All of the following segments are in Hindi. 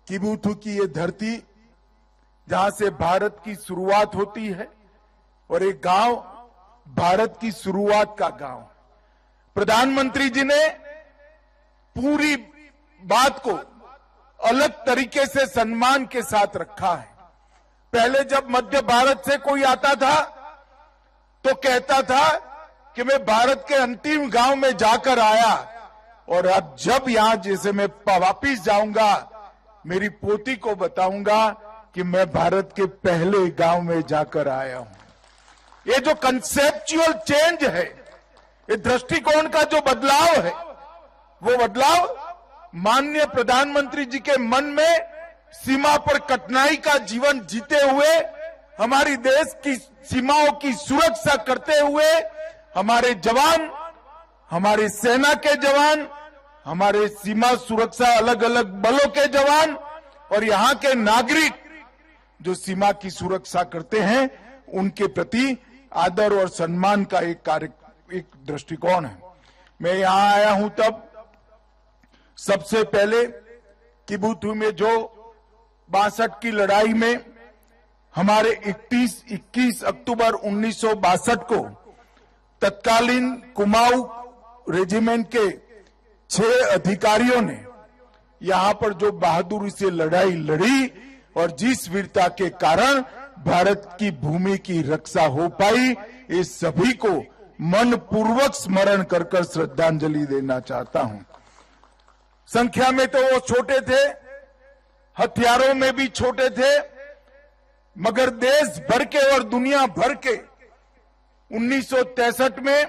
किबुथु की ये धरती जहां से भारत की शुरुआत होती है और एक गांव भारत की शुरुआत का गांव। प्रधानमंत्री जी ने पूरी बात को अलग तरीके से सम्मान के साथ रखा है। पहले जब मध्य भारत से कोई आता था तो कहता था कि मैं भारत के अंतिम गांव में जाकर आया, और अब जब यहां जैसे मैं वापिस जाऊंगा मेरी पोती को बताऊंगा कि मैं भारत के पहले गांव में जाकर आया हूं। ये जो कंसेप्चुअल चेंज है, ये दृष्टिकोण का जो बदलाव है, वो बदलाव माननीय प्रधानमंत्री जी के मन में सीमा पर कठिनाई का जीवन जीते हुए, हमारी देश की सीमाओं की सुरक्षा करते हुए हमारे जवान, हमारी सेना के जवान, हमारे सीमा सुरक्षा अलग अलग बलों के जवान और यहाँ के नागरिक जो सीमा की सुरक्षा करते हैं, उनके प्रति आदर और सम्मान का एक दृष्टिकोण है। मैं यहाँ आया हूं तब सबसे पहले किबुथु में जो 62 की लड़ाई में हमारे 21 अक्टूबर 1962 को तत्कालीन कुमाऊं रेजिमेंट के 6 अधिकारियों ने यहां पर जो बहादुरी से लड़ाई लड़ी और जिस वीरता के कारण भारत की भूमि की रक्षा हो पाई, इस सभी को मनपूर्वक स्मरण कर कर श्रद्धांजलि देना चाहता हूं। संख्या में तो वो छोटे थे, हथियारों में भी छोटे थे, मगर देश भर के और दुनिया भर के 1963 में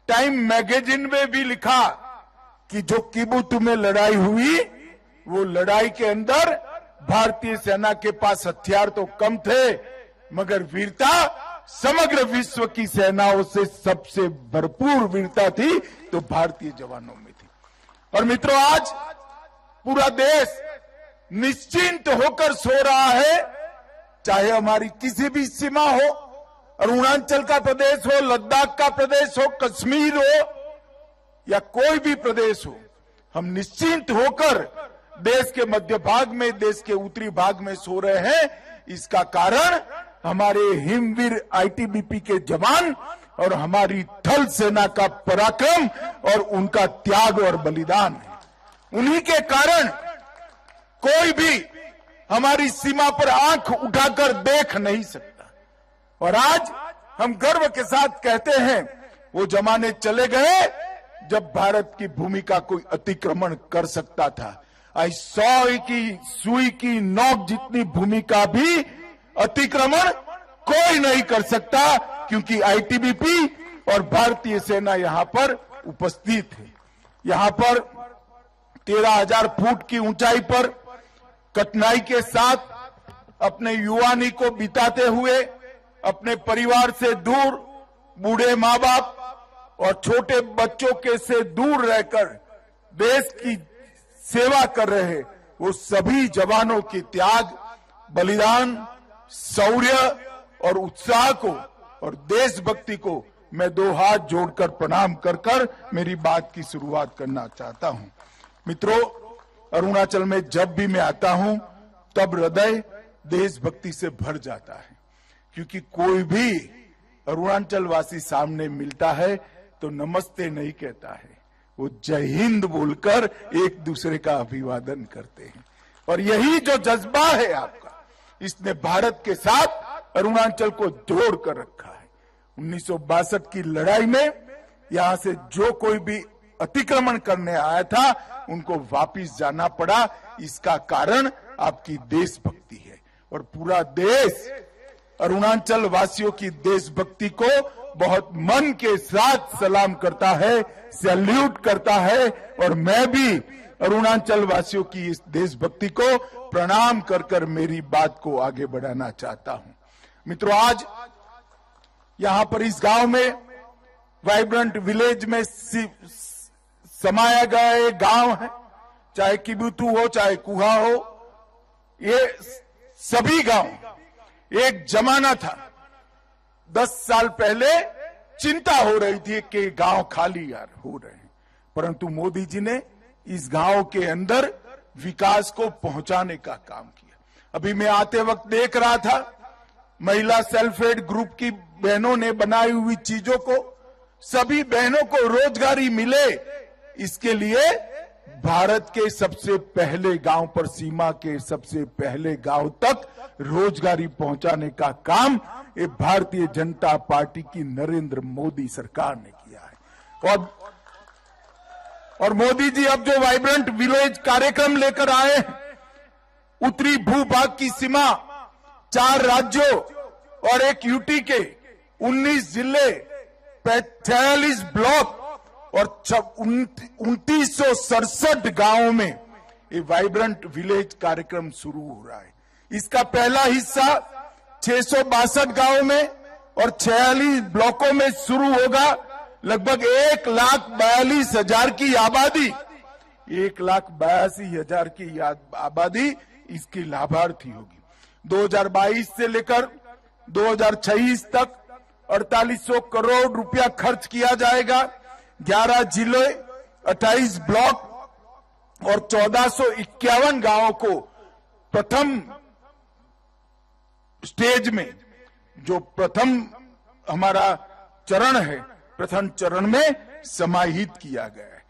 टाइम मैगजीन में भी लिखा कि जो किबुथु में लड़ाई हुई, वो लड़ाई के अंदर भारतीय सेना के पास हथियार तो कम थे, मगर वीरता समग्र विश्व की सेनाओं से सबसे भरपूर वीरता थी तो भारतीय जवानों में थी। और मित्रों, आज पूरा देश निश्चिंत होकर सो रहा है, चाहे हमारी किसी भी सीमा हो, अरुणाचल का प्रदेश हो, लद्दाख का प्रदेश हो, कश्मीर हो या कोई भी प्रदेश हो, हम निश्चिंत होकर देश के मध्य भाग में, देश के उत्तरी भाग में सो रहे हैं। इसका कारण हमारे हिमवीर आईटीबीपी के जवान और हमारी थल सेना का पराक्रम और उनका त्याग और बलिदान है। उन्हीं के कारण कोई भी हमारी सीमा पर आंख उठाकर देख नहीं सकता। और आज हम गर्व के साथ कहते हैं, वो जमाने चले गए जब भारत की भूमि का कोई अतिक्रमण कर सकता था। आज 100 की सुई की नोक जितनी भूमि का भी अतिक्रमण कोई नहीं कर सकता, क्योंकि आईटीबीपी और भारतीय सेना यहां पर उपस्थित है। यहां पर 13,000 फुट की ऊंचाई पर कठिनाई के साथ अपने युवानी को बिताते हुए, अपने परिवार से दूर, बूढ़े माँ बाप और छोटे बच्चों के से दूर रहकर देश की सेवा कर रहे वो सभी जवानों के त्याग, बलिदान, शौर्य और उत्साह को और देशभक्ति को मैं 2 हाथ जोड़कर प्रणाम कर कर मेरी बात की शुरुआत करना चाहता हूं। मित्रों, अरुणाचल में जब भी मैं आता हूं तब हृदय देशभक्ति से भर जाता है, क्योंकि कोई भी अरुणाचल वासी सामने मिलता है तो नमस्ते नहीं कहता है, वो जय हिंद बोलकर एक दूसरे का अभिवादन करते हैं। और यही जो जज्बा है आपका, इसने भारत के साथ अरुणाचल को जोड़ कर रखा है। 1962 की लड़ाई में यहां से जो कोई भी अतिक्रमण करने आया था, उनको वापिस जाना पड़ा। इसका कारण आपकी देशभक्ति है। और पूरा देश अरुणाचल वासियों की देशभक्ति को बहुत मन के साथ सलाम करता है, सैल्यूट करता है। और मैं भी अरुणाचल वासियों की इस देशभक्ति को प्रणाम कर कर मेरी बात को आगे बढ़ाना चाहता हूं। मित्रों, आज यहां पर इस गांव में वाइब्रेंट विलेज में समाया गया एक गांव है, चाहे किबुथु हो चाहे कुहा हो, ये सभी गांव एक जमाना था। 10 साल पहले चिंता हो रही थी कि गांव खाली यार हो रहे हैं, परंतु मोदी जी ने इस गांव के अंदर विकास को पहुंचाने का काम किया। अभी मैं आते वक्त देख रहा था, महिला सेल्फ हेल्प ग्रुप की बहनों ने बनाई हुई चीजों को, सभी बहनों को रोजगारी मिले, इसके लिए भारत के सबसे पहले गांव पर, सीमा के सबसे पहले गांव तक रोजगारी पहुंचाने का काम ये भारतीय जनता पार्टी की नरेंद्र मोदी सरकार ने किया है। और मोदी जी अब जो वाइब्रेंट विलेज कार्यक्रम लेकर आए हैं, उत्तरी भूभाग की सीमा 4 राज्यों और एक यूटी के 19 जिले, 46 ब्लॉक और 2967 गांवों में ये वाइब्रेंट विलेज कार्यक्रम शुरू हो रहा है। इसका पहला हिस्सा 662 गांवों में और 46 ब्लॉकों में शुरू होगा। लगभग 1,42,000 की आबादी, 1,82,000 की आबादी इसकी लाभार्थी होगी। 2022 से लेकर 2026 तक 4800 करोड़ रुपया खर्च किया जाएगा। 11 जिले, 28 ब्लॉक और 1451 गांवों को प्रथम स्टेज में, जो प्रथम हमारा चरण है, प्रथम चरण में समाहित किया गया है।